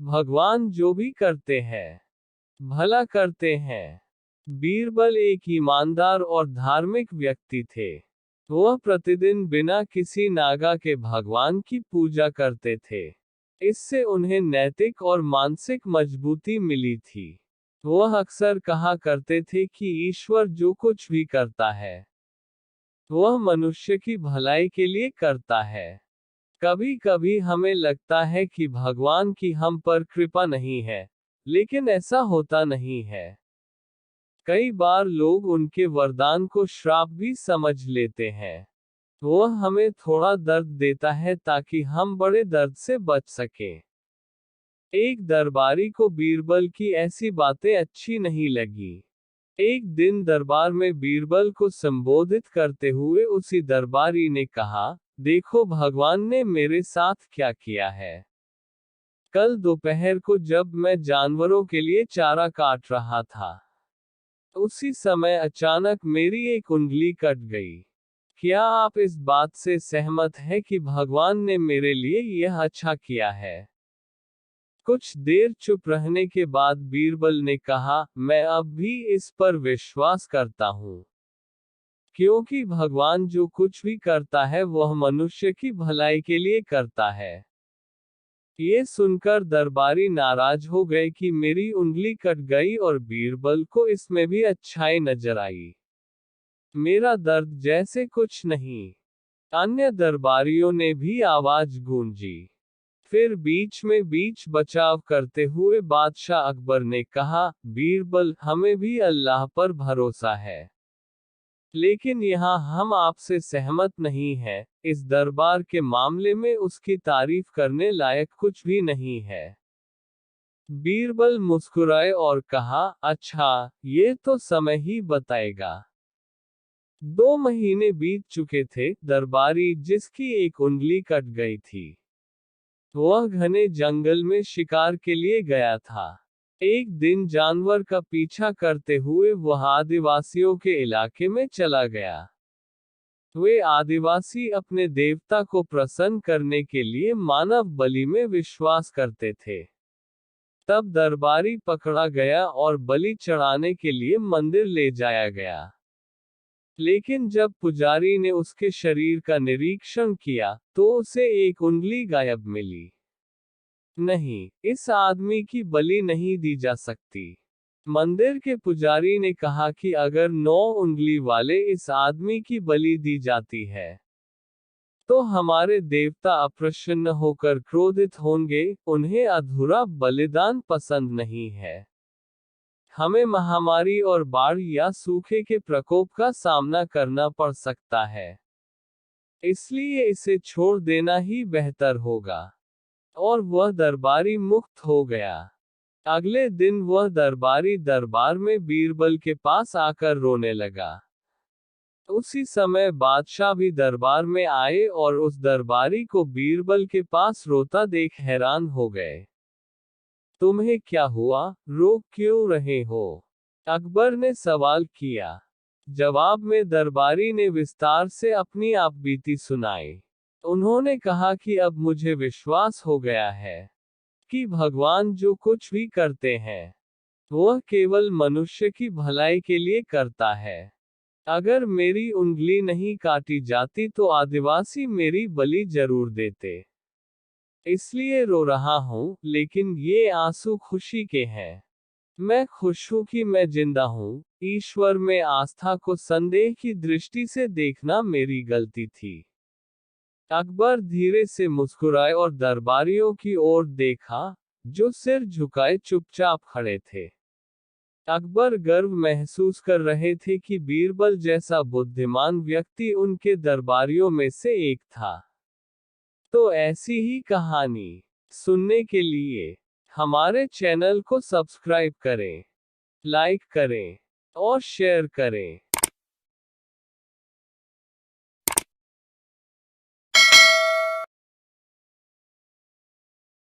भगवान जो भी करते हैं, भला करते हैं। बीरबल एक ईमानदार और धार्मिक व्यक्ति थे। वह प्रतिदिन बिना किसी नागा के भगवान की पूजा करते थे। इससे उन्हें नैतिक और मानसिक मजबूती मिली थी। वह अक्सर कहा करते थे कि ईश्वर जो कुछ भी करता है, वह मनुष्य की भलाई के लिए करता है। कभी कभी हमें लगता है कि भगवान की हम पर कृपा नहीं है, लेकिन ऐसा होता नहीं है। कई बार लोग उनके वरदान को श्राप भी समझ लेते हैं। वह हमें थोड़ा दर्द देता है ताकि हम बड़े दर्द से बच सकें। एक दरबारी को बीरबल की ऐसी बातें अच्छी नहीं लगी। एक दिन दरबार में बीरबल को संबोधित करते हुए उसी दरबारी ने कहा, देखो भगवान ने मेरे साथ क्या किया है। कल दोपहर को जब मैं जानवरों के लिए चारा काट रहा था, उसी समय अचानक मेरी एक उंगली कट गई। क्या आप इस बात से सहमत हैं कि भगवान ने मेरे लिए यह अच्छा किया है? कुछ देर चुप रहने के बाद बीरबल ने कहा, मैं अब भी इस पर विश्वास करता हूँ। क्योंकि भगवान जो कुछ भी करता है वह मनुष्य की भलाई के लिए करता है। ये सुनकर दरबारी नाराज हो गए कि मेरी उंगली कट गई और बीरबल को इसमें भी अच्छाई नजर आई। मेरा दर्द जैसे कुछ नहीं। अन्य दरबारियों ने भी आवाज गूंजी। फिर बीच बचाव करते हुए बादशाह अकबर ने कहा, बीरबल, हमें भी अल्लाह पर भरोसा है। लेकिन यहाँ हम आपसे सहमत नहीं हैं, इस दरबार के मामले में उसकी तारीफ करने लायक कुछ भी नहीं है। बीरबल मुस्कुराए और कहा, अच्छा, ये तो समय ही बताएगा। 2 महीने बीत चुके थे। दरबारी, जिसकी एक उंगली कट गई थी, वह घने जंगल में शिकार के लिए गया था। एक दिन जानवर का पीछा करते हुए वह आदिवासियों के इलाके में चला गया। वे आदिवासी अपने देवता को प्रसन्न करने के लिए मानव बलि में विश्वास करते थे। तब दरबारी पकड़ा गया और बलि चढ़ाने के लिए मंदिर ले जाया गया। लेकिन जब पुजारी ने उसके शरीर का निरीक्षण किया, तो उसे एक उंगली गायब मिली। नहीं, इस आदमी की बलि नहीं दी जा सकती। मंदिर के पुजारी ने कहा कि अगर 9 उंगली वाले इस आदमी की बलि दी जाती है, तो हमारे देवता अप्रसन्न होकर क्रोधित होंगे। उन्हें अधूरा बलिदान पसंद नहीं है। हमें महामारी और बाढ़ या सूखे के प्रकोप का सामना करना पड़ सकता है। इसलिए इसे छोड़ देना ही बेहतर होगा। और वह दरबारी मुक्त हो गया। अगले दिन वह दरबारी दरबार में बीरबल के पास आकर रोने लगा। उसी समय बादशाह भी दरबार में आए और उस दरबारी को बीरबल के पास रोता देख हैरान हो गए। तुम्हें क्या हुआ, रो क्यों रहे हो? अकबर ने सवाल किया। जवाब में दरबारी ने विस्तार से अपनी आपबीती सुनाई। उन्होंने कहा कि अब मुझे विश्वास हो गया है कि भगवान जो कुछ भी करते हैं, वह केवल मनुष्य की भलाई के लिए करता है। अगर मेरी उंगली नहीं काटी जाती तो आदिवासी मेरी बलि जरूर देते। इसलिए रो रहा हूँ, लेकिन ये आंसू खुशी के हैं। मैं खुश हूँ कि मैं जिंदा हूँ। ईश्वर में आस्था को संदेह की दृष्टि से देखना मेरी गलती थी। अकबर धीरे से मुस्कुराए और दरबारियों की ओर देखा, जो सिर झुकाए चुपचाप खड़े थे। अकबर गर्व महसूस कर रहे थे कि बीरबल जैसा बुद्धिमान व्यक्ति उनके दरबारियों में से एक था। तो ऐसी ही कहानी सुनने के लिए हमारे चैनल को सब्सक्राइब करें, लाइक करें और शेयर करें।